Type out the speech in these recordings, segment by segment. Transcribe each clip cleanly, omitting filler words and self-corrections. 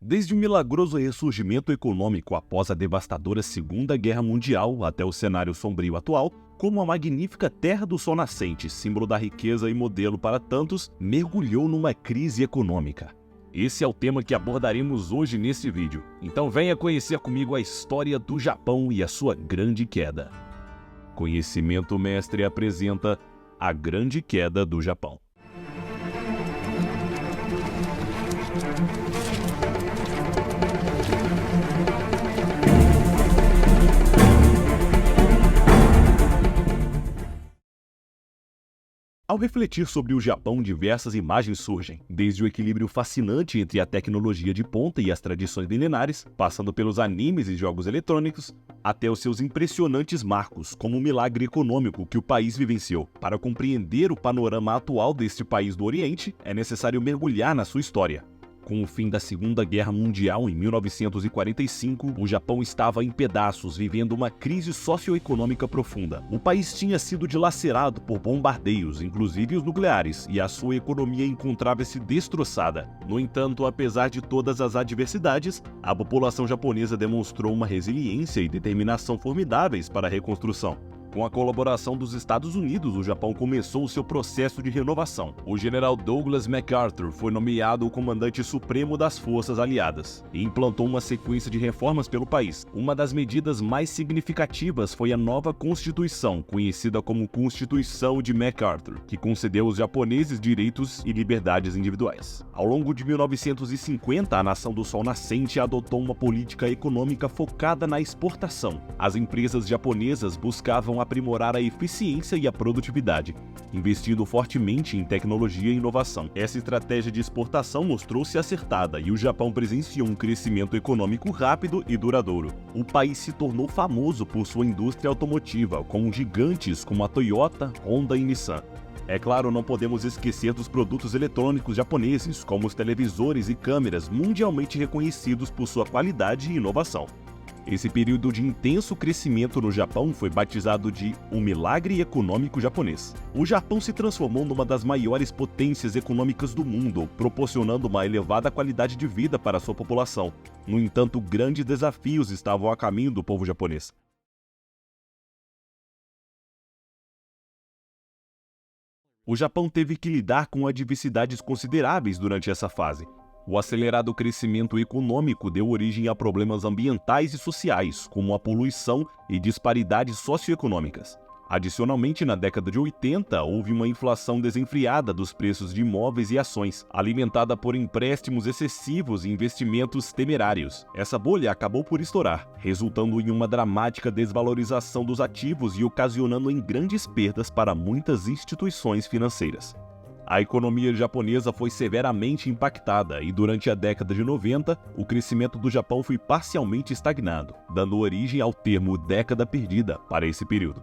Desde o milagroso ressurgimento econômico após a devastadora Segunda Guerra Mundial até o cenário sombrio atual, como a magnífica Terra do Sol Nascente, símbolo da riqueza e modelo para tantos, mergulhou numa crise econômica. Esse é o tema que abordaremos hoje nesse vídeo. Então venha conhecer comigo a história do Japão e a sua grande queda. Conhecimento Mestre apresenta a grande queda do Japão. Ao refletir sobre o Japão, diversas imagens surgem, desde o equilíbrio fascinante entre a tecnologia de ponta e as tradições milenares, passando pelos animes e jogos eletrônicos, até os seus impressionantes marcos, como o milagre econômico que o país vivenciou. Para compreender o panorama atual deste país do Oriente, é necessário mergulhar na sua história. Com o fim da Segunda Guerra Mundial em 1945, o Japão estava em pedaços, vivendo uma crise socioeconômica profunda. O país tinha sido dilacerado por bombardeios, inclusive os nucleares, e a sua economia encontrava-se destroçada. No entanto, apesar de todas as adversidades, a população japonesa demonstrou uma resiliência e determinação formidáveis para a reconstrução. Com a colaboração dos Estados Unidos, o Japão começou o seu processo de renovação. O general Douglas MacArthur foi nomeado o comandante supremo das forças aliadas e implantou uma sequência de reformas pelo país. Uma das medidas mais significativas foi a nova Constituição, conhecida como Constituição de MacArthur, que concedeu aos japoneses direitos e liberdades individuais. Ao longo de 1950, a nação do Sol Nascente adotou uma política econômica focada na exportação. As empresas japonesas buscavam aprimorar a eficiência e a produtividade, investindo fortemente em tecnologia e inovação. Essa estratégia de exportação mostrou-se acertada e o Japão presenciou um crescimento econômico rápido e duradouro. O país se tornou famoso por sua indústria automotiva, com gigantes como a Toyota, Honda e Nissan. É claro, não podemos esquecer dos produtos eletrônicos japoneses, como os televisores e câmeras mundialmente reconhecidos por sua qualidade e inovação. Esse período de intenso crescimento no Japão foi batizado de o milagre econômico japonês. O Japão se transformou numa das maiores potências econômicas do mundo, proporcionando uma elevada qualidade de vida para sua população. No entanto, grandes desafios estavam a caminho do povo japonês. O Japão teve que lidar com adversidades consideráveis durante essa fase. O acelerado crescimento econômico deu origem a problemas ambientais e sociais, como a poluição e disparidades socioeconômicas. Adicionalmente, na década de 80, houve uma inflação desenfreada dos preços de imóveis e ações, alimentada por empréstimos excessivos e investimentos temerários. Essa bolha acabou por estourar, resultando em uma dramática desvalorização dos ativos e ocasionando em grandes perdas para muitas instituições financeiras. A economia japonesa foi severamente impactada e durante a década de 90, o crescimento do Japão foi parcialmente estagnado, dando origem ao termo década perdida para esse período.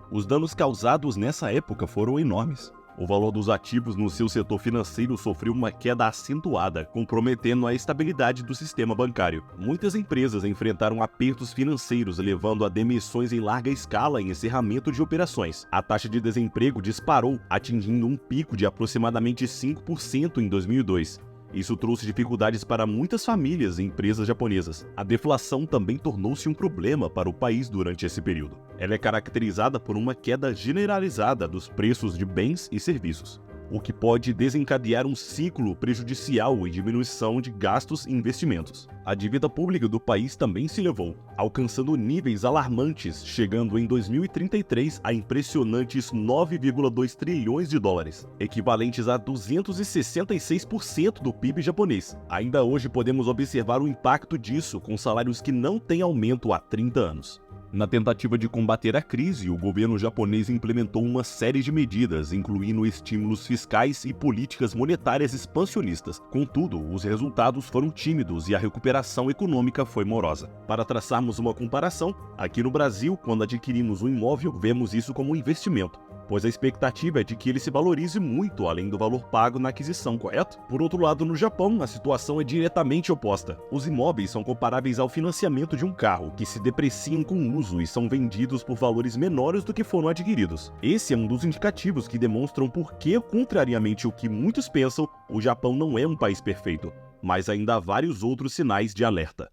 Os danos causados nessa época foram enormes. O valor dos ativos no seu setor financeiro sofreu uma queda acentuada, comprometendo a estabilidade do sistema bancário. Muitas empresas enfrentaram apertos financeiros, levando a demissões em larga escala e encerramento de operações. A taxa de desemprego disparou, atingindo um pico de aproximadamente 5% em 2002. Isso trouxe dificuldades para muitas famílias e empresas japonesas. A deflação também tornou-se um problema para o país durante esse período. Ela é caracterizada por uma queda generalizada dos preços de bens e serviços, o que pode desencadear um ciclo prejudicial e diminuição de gastos e investimentos. A dívida pública do país também se elevou, alcançando níveis alarmantes, chegando em 2033 a impressionantes 9,2 trilhões de dólares, equivalentes a 266% do PIB japonês. Ainda hoje podemos observar o impacto disso com salários que não têm aumento há 30 anos. Na tentativa de combater a crise, o governo japonês implementou uma série de medidas, incluindo estímulos fiscais e políticas monetárias expansionistas. Contudo, os resultados foram tímidos e a recuperação econômica foi morosa. Para traçarmos uma comparação, aqui no Brasil, quando adquirimos um imóvel, vemos isso como um investimento, pois a expectativa é de que ele se valorize muito além do valor pago na aquisição, correto? Por outro lado, no Japão, a situação é diretamente oposta. Os imóveis são comparáveis ao financiamento de um carro, que se depreciam com o uso e são vendidos por valores menores do que foram adquiridos. Esse é um dos indicativos que demonstram por que, contrariamente ao que muitos pensam, o Japão não é um país perfeito. mas ainda há vários outros sinais de alerta.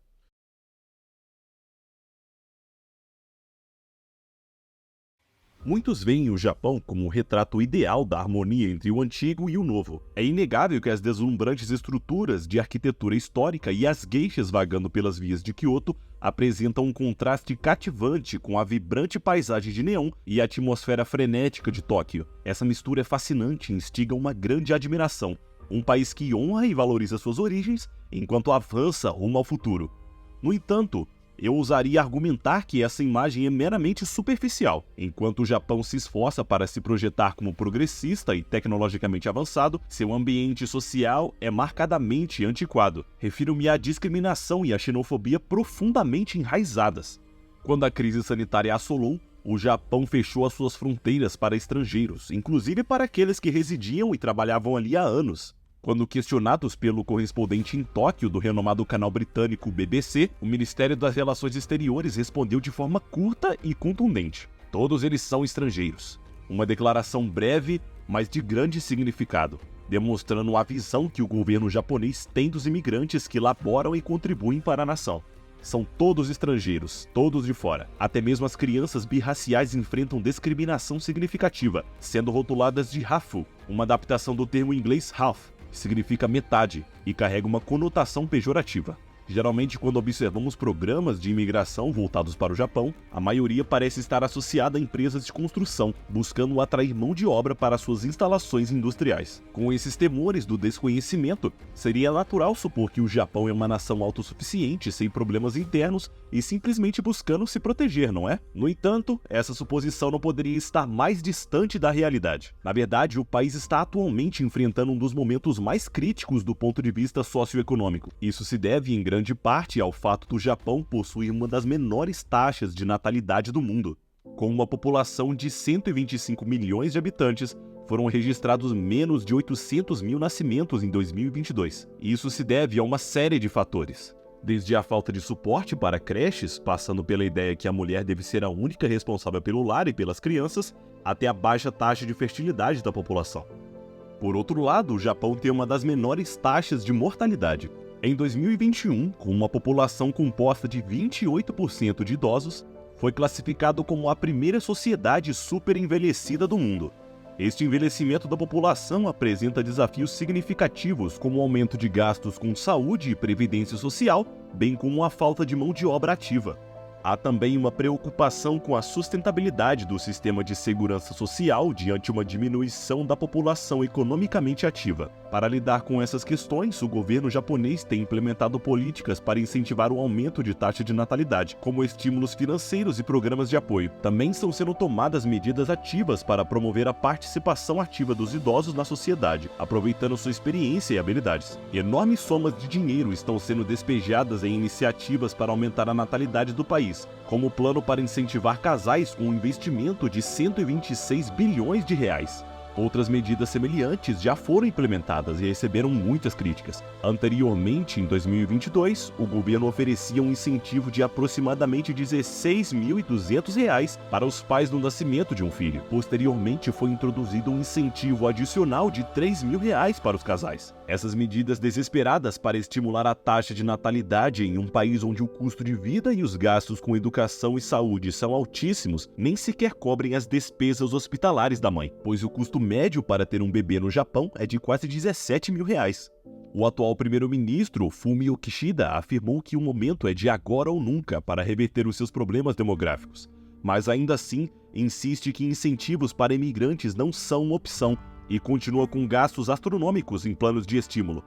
Muitos veem o Japão como o retrato ideal da harmonia entre o antigo e o novo. É inegável que as deslumbrantes estruturas de arquitetura histórica e as geishas vagando pelas vias de Kyoto apresentam um contraste cativante com a vibrante paisagem de neon e a atmosfera frenética de Tóquio. Essa mistura é fascinante e instiga uma grande admiração. Um país que honra e valoriza suas origens, enquanto avança rumo ao futuro. No entanto, eu ousaria argumentar que essa imagem é meramente superficial. Enquanto o Japão se esforça para se projetar como progressista e tecnologicamente avançado, seu ambiente social é marcadamente antiquado. Refiro-me à discriminação e à xenofobia profundamente enraizadas. Quando a crise sanitária assolou, o Japão fechou as suas fronteiras para estrangeiros, inclusive para aqueles que residiam e trabalhavam ali há anos. Quando questionados pelo correspondente em Tóquio do renomado canal britânico BBC, o Ministério das Relações Exteriores respondeu de forma curta e contundente: todos eles são estrangeiros. Uma declaração breve, mas de grande significado, demonstrando a visão que o governo japonês tem dos imigrantes que laboram e contribuem para a nação. São todos estrangeiros, todos de fora. Até mesmo as crianças birraciais enfrentam discriminação significativa, sendo rotuladas de hafu, uma adaptação do termo inglês half, que significa metade, e carrega uma conotação pejorativa. Geralmente, quando observamos programas de imigração voltados para o Japão, a maioria parece estar associada a empresas de construção, buscando atrair mão de obra para suas instalações industriais. Com esses temores do desconhecimento, seria natural supor que o Japão é uma nação autossuficiente, sem problemas internos e simplesmente buscando se proteger, não é? No entanto, essa suposição não poderia estar mais distante da realidade. Na verdade, o país está atualmente enfrentando um dos momentos mais críticos do ponto de vista socioeconômico. Isso se deve, em grande parte, ao fato do Japão possuir uma das menores taxas de natalidade do mundo. Com uma população de 125 milhões de habitantes, foram registrados menos de 800 mil nascimentos em 2022. Isso se deve a uma série de fatores. Desde a falta de suporte para creches, passando pela ideia que a mulher deve ser a única responsável pelo lar e pelas crianças, até a baixa taxa de fertilidade da população. Por outro lado, o Japão tem uma das menores taxas de mortalidade. Em 2021, com uma população composta de 28% de idosos, foi classificado como a primeira sociedade superenvelhecida do mundo. Este envelhecimento da população apresenta desafios significativos, como o aumento de gastos com saúde e previdência social, bem como a falta de mão de obra ativa. Há também uma preocupação com a sustentabilidade do sistema de segurança social diante uma diminuição da população economicamente ativa. Para lidar com essas questões, o governo japonês tem implementado políticas para incentivar o aumento de taxa de natalidade, como estímulos financeiros e programas de apoio. Também estão sendo tomadas medidas ativas para promover a participação ativa dos idosos na sociedade, aproveitando sua experiência e habilidades. Enormes somas de dinheiro estão sendo despejadas em iniciativas para aumentar a natalidade do país, como o plano para incentivar casais com um investimento de 126 bilhões de reais. Outras medidas semelhantes já foram implementadas e receberam muitas críticas. Anteriormente, em 2022, o governo oferecia um incentivo de aproximadamente R$ 16.200 para os pais no nascimento de um filho. Posteriormente, foi introduzido um incentivo adicional de R$ 3.000 para os casais. Essas medidas desesperadas para estimular a taxa de natalidade em um país onde o custo de vida e os gastos com educação e saúde são altíssimos, nem sequer cobrem as despesas hospitalares da mãe, pois o custo médio para ter um bebê no Japão é de quase R$ 17.000. O atual primeiro-ministro, Fumio Kishida, afirmou que o momento é de agora ou nunca para reverter os seus problemas demográficos, mas ainda assim insiste que incentivos para imigrantes não são uma opção e continua com gastos astronômicos em planos de estímulo.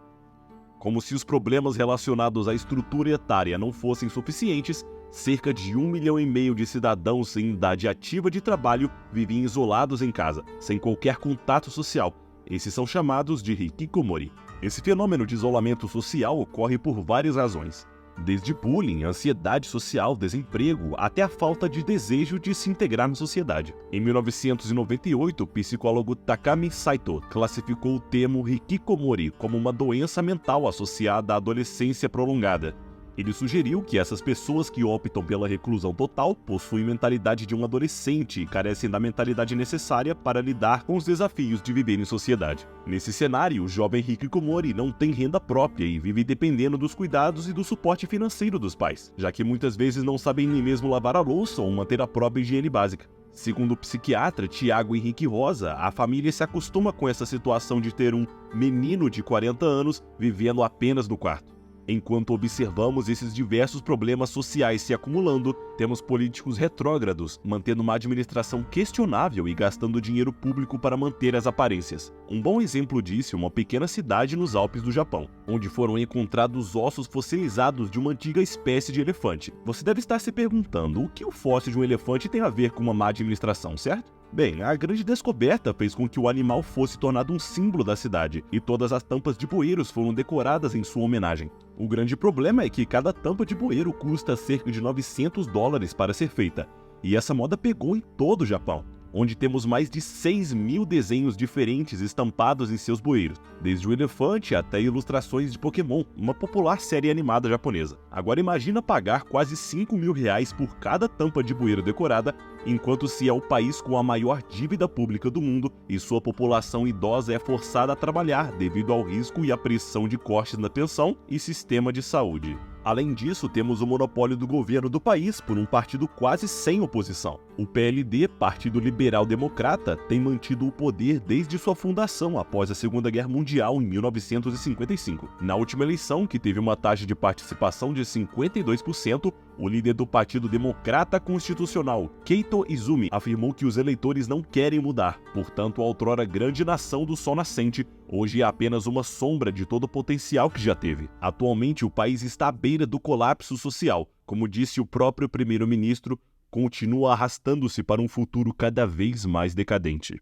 Como se os problemas relacionados à estrutura etária não fossem suficientes, cerca de 1,5 milhão de cidadãos em idade ativa de trabalho vivem isolados em casa, sem qualquer contato social. Esses são chamados de hikikomori. Esse fenômeno de isolamento social ocorre por várias razões, desde bullying, ansiedade social, desemprego, até a falta de desejo de se integrar na sociedade. Em 1998, o psicólogo Takami Saito classificou o termo hikikomori como uma doença mental associada à adolescência prolongada. Ele sugeriu que essas pessoas que optam pela reclusão total possuem mentalidade de um adolescente e carecem da mentalidade necessária para lidar com os desafios de viver em sociedade. Nesse cenário, o jovem Hikikomori não tem renda própria e vive dependendo dos cuidados e do suporte financeiro dos pais, já que muitas vezes não sabem nem mesmo lavar a louça ou manter a própria higiene básica. Segundo o psiquiatra Tiago Henrique Rosa, a família se acostuma com essa situação de ter um menino de 40 anos vivendo apenas no quarto. Enquanto observamos esses diversos problemas sociais se acumulando, temos políticos retrógrados, mantendo uma administração questionável e gastando dinheiro público para manter as aparências. Um bom exemplo disso é uma pequena cidade nos Alpes do Japão, onde foram encontrados ossos fossilizados de uma antiga espécie de elefante. Você deve estar se perguntando o que o fóssil de um elefante tem a ver com uma má administração, certo? Bem, a grande descoberta fez com que o animal fosse tornado um símbolo da cidade, e todas as tampas de bueiros foram decoradas em sua homenagem. O grande problema é que cada tampa de bueiro custa cerca de $900 para ser feita, e essa moda pegou em todo o Japão, onde temos mais de 6.000 desenhos diferentes estampados em seus bueiros, desde o elefante até ilustrações de Pokémon, uma popular série animada japonesa. Agora imagina pagar quase R$5.000 por cada tampa de bueiro decorada, enquanto se é o país com a maior dívida pública do mundo e sua população idosa é forçada a trabalhar devido ao risco e à pressão de cortes na pensão e sistema de saúde. Além disso, temos o monopólio do governo do país por um partido quase sem oposição. O PLD, Partido Liberal Democrata, tem mantido o poder desde sua fundação após a Segunda Guerra Mundial em 1955. Na última eleição, que teve uma taxa de participação de 52%, o líder do Partido Democrata Constitucional, Keito Izumi, afirmou que os eleitores não querem mudar. Portanto, a outrora grande nação do sol nascente, hoje é apenas uma sombra de todo o potencial que já teve. Atualmente, o país está à beira do colapso social. Como disse o próprio primeiro-ministro, continua arrastando-se para um futuro cada vez mais decadente.